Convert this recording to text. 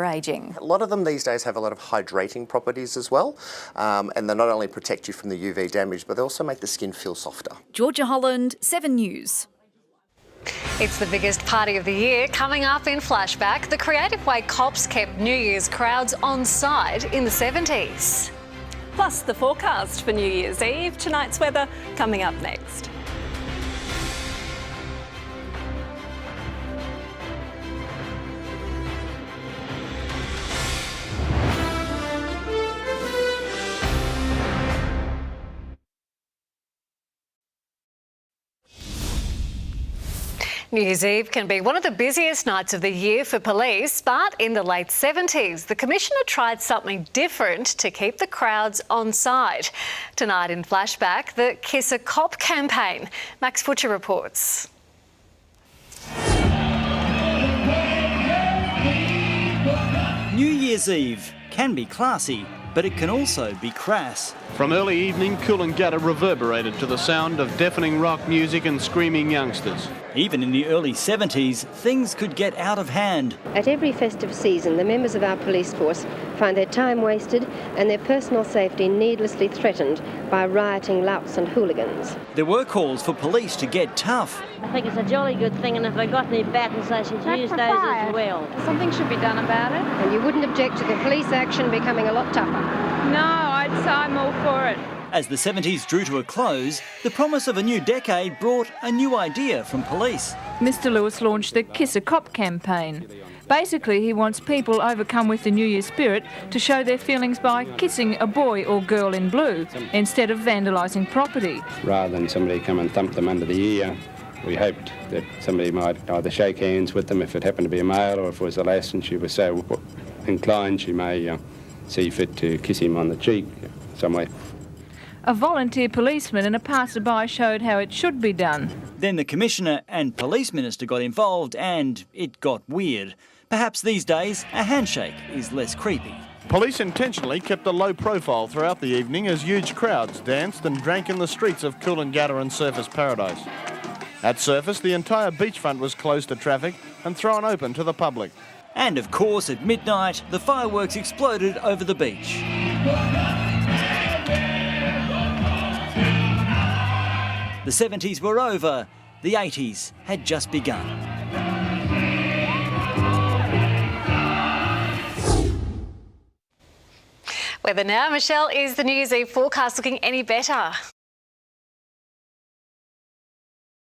ageing. A lot of them these days have a lot of hydrating properties as well, and they not only protect you from the UV damage, but they also make the skin feel softer. Georgia Holland, 7 News. It's the biggest party of the year coming up in Flashback, the creative way cops kept New Year's crowds on side in the 70s. Plus the forecast for New Year's Eve, tonight's weather coming up next. New Year's Eve can be one of the busiest nights of the year for police, but in the late 70s, the Commissioner tried something different to keep the crowds on side. Tonight in Flashback, the Kiss a Cop campaign. Max Butcher reports. New Year's Eve can be classy, but it can also be crass. From early evening, Coolangatta reverberated to the sound of deafening rock music and screaming youngsters. Even in the early 70s, things could get out of hand. At every festive season, the members of our police force find their time wasted and their personal safety needlessly threatened by rioting louts and hooligans. There were calls for police to get tough. I think it's a jolly good thing, and if they got any batons, they should use those as well. Something should be done about it. And you wouldn't object to the police action becoming a lot tougher? No, I'm all for it. As the 70s drew to a close, the promise of a new decade brought a new idea from police. Mr Lewis launched the Kiss a Cop campaign. Basically, he wants people overcome with the New Year spirit to show their feelings by kissing a boy or girl in blue instead of vandalising property. Rather than somebody come and thump them under the ear, we hoped that somebody might either shake hands with them if it happened to be a male, or if it was a lass and she was so inclined she may see fit to kiss him on the cheek somewhere. A volunteer policeman and a passerby showed how it should be done. Then the Commissioner and Police Minister got involved and it got weird. Perhaps these days a handshake is less creepy. Police intentionally kept a low profile throughout the evening as huge crowds danced and drank in the streets of Coolangatta and Surfers Paradise. At Surfers, the entire beachfront was closed to traffic and thrown open to the public. And of course, at midnight, the fireworks exploded over the beach. The 70s were over, the 80s had just begun. Weather now, Michelle, is the New Year's Eve forecast looking any better?